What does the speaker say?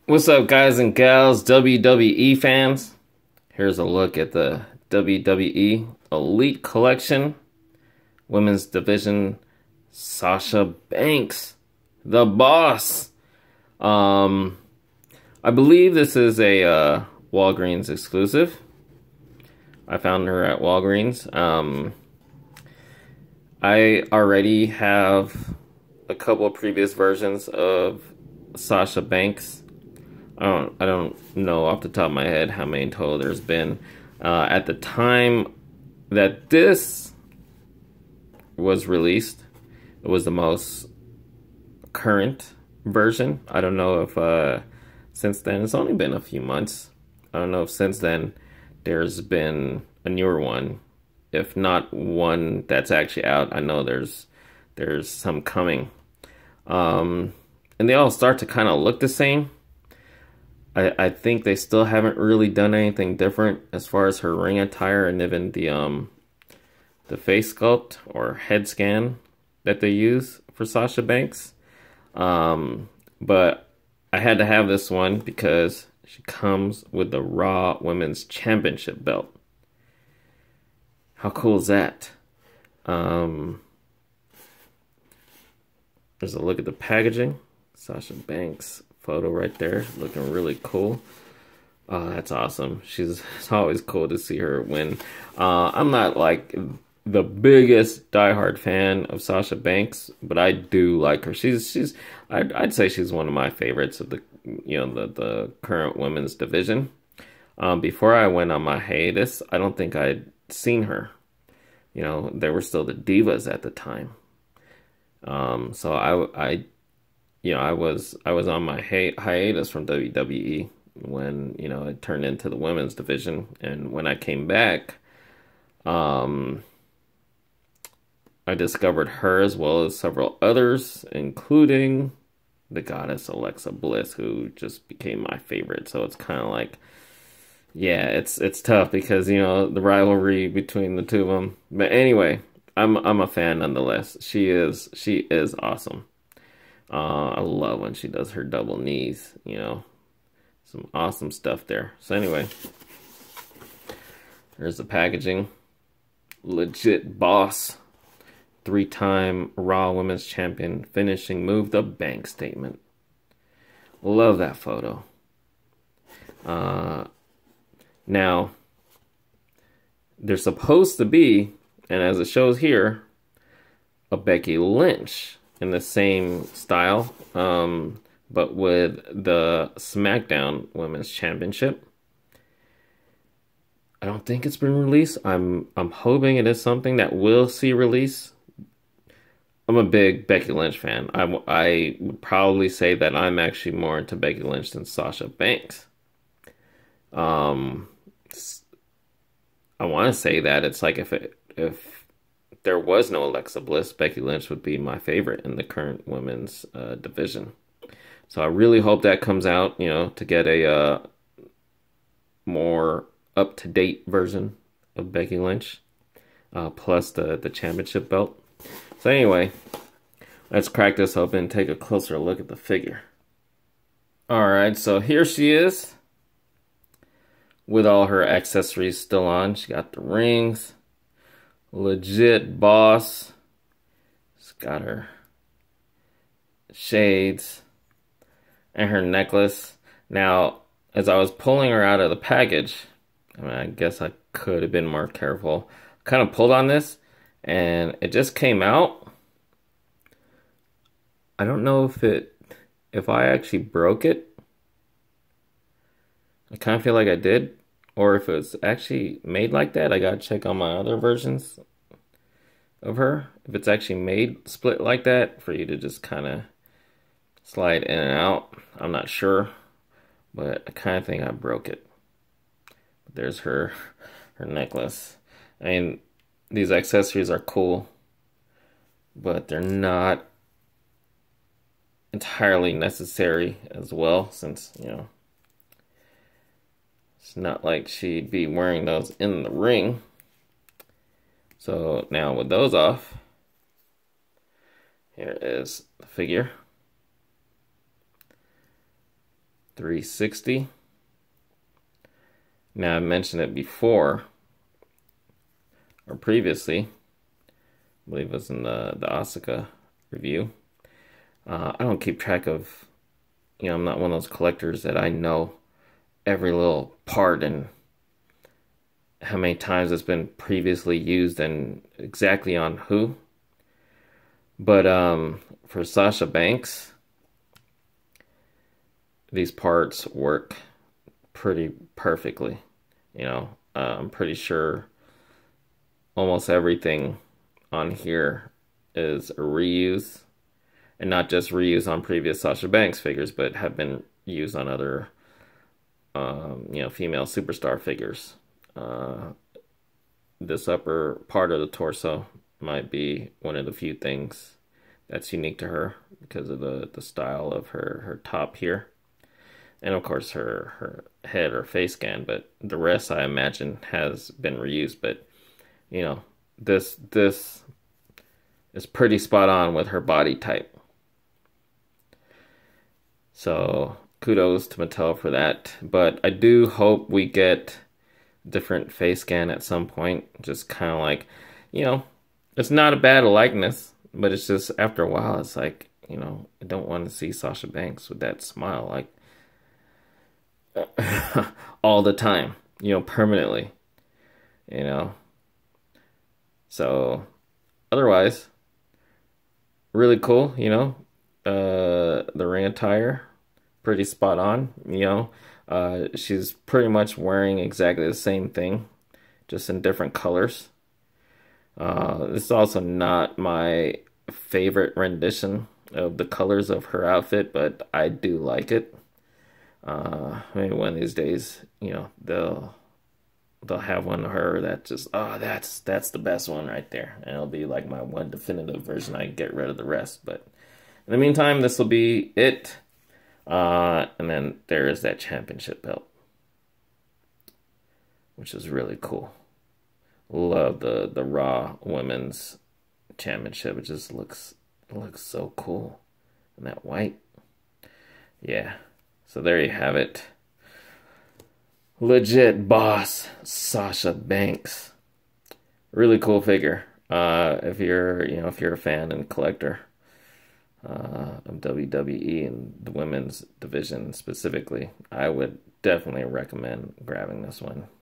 What's up, guys and gals, WWE fans? Here's a look at the WWE Elite Collection Women's Division. Sasha Banks, the boss. Um, I believe this is a Walgreens exclusive. I found her at Walgreens. I already have a couple of previous versions of Sasha Banks. I don't know off the top of my head how many total there's been. At the time that this was released, it was the most current version. I don't know if since then, it's only been a few months. I don't know if since then there's been a newer one. If not one that's actually out, I know there's some coming. And they all start to kind of look the same. I think they still haven't really done anything different as far as her ring attire and even the face sculpt or head scan that they use for Sasha Banks. But I had to have this one because she comes with the Raw Women's Championship belt. How cool is that? There's a look at the packaging. Sasha Banks photo right there, looking really cool. That's awesome. It's always cool to see her win. I'm not like the biggest diehard fan of Sasha Banks, but I do like her. I'd say she's one of my favorites of the current women's division. Before I went on my hiatus, I don't think I'd seen her. There were still the divas at the time. So I was on my hiatus from WWE when, it turned into the women's division. And when I came back, I discovered her as well as several others, including the goddess Alexa Bliss, who just became my favorite. So it's kind of like, yeah, it's tough because, the rivalry between the two of them. But anyway, I'm a fan nonetheless. She is awesome. I love when she does her double knees, some awesome stuff there. So anyway, there's the packaging. Legit boss. 3-time Raw Women's Champion finishing move, the bank statement. Love that photo. Now, there's supposed to be, and as it shows here, a Becky Lynch in the same style, but with the SmackDown Women's Championship. I don't think it's been released. I'm hoping it is something that will see release. I'm a big Becky Lynch fan. I would probably say that I'm actually more into Becky Lynch than Sasha Banks. I want to say that it's like if there was no Alexa Bliss, Becky Lynch would be my favorite in the current women's division. So I really hope that comes out, to get a more up-to-date version of Becky Lynch, plus the championship belt. So anyway, let's crack this open and take a closer look at the figure. All right, so here she is with all her accessories still on. She got the rings. Legit boss. She's got her shades and her necklace. Now, as I was pulling her out of the package, I guess I could have been more careful. Kind of pulled on this, and it just came out. I don't know if I actually broke it. I kind of feel like I did. Or if it was actually made like that. I gotta check on my other versions of her. If it's actually made split like that for you to just kind of slide in and out. I'm not sure. But I kind of think I broke it. But there's her necklace. I mean, these accessories are cool. But they're not entirely necessary as well. Since, it's not like she'd be wearing those in the ring. So now with those off, here is the figure. 360. Now I mentioned it before or previously. I believe it was in the Asuka review. I don't keep track of, I'm not one of those collectors that I know every little part and how many times it's been previously used and exactly on who. But for Sasha Banks, these parts work pretty perfectly. I'm pretty sure almost everything on here is a reuse, and not just reuse on previous Sasha Banks figures, but have been used on other, female superstar figures. This upper part of the torso might be one of the few things that's unique to her because of the style of her top here. And of course her head or face scan, but the rest I imagine has been reused. But this is pretty spot on with her body type. So kudos to Mattel for that. But I do hope we get different face scan at some point. Just kind of like, it's not a bad likeness, but it's just after a while, it's like, I don't want to see Sasha Banks with that smile like all the time, permanently, So otherwise, really cool, the ring attire, pretty spot on, she's pretty much wearing exactly the same thing, just in different colors. This is also not my favorite rendition of the colors of her outfit, but I do like it. Maybe one of these days, they'll have one of her that just, that's the best one right there, and it'll be like my one definitive version. I get rid of the rest, but in the meantime, this will be it. And then there is that championship belt, which is really cool. Love the Raw Women's Championship. It just looks so cool, and that white, yeah. So there you have it. Legit boss Sasha Banks. Really cool figure. If you're a fan and collector of WWE and the women's division specifically, I would definitely recommend grabbing this one.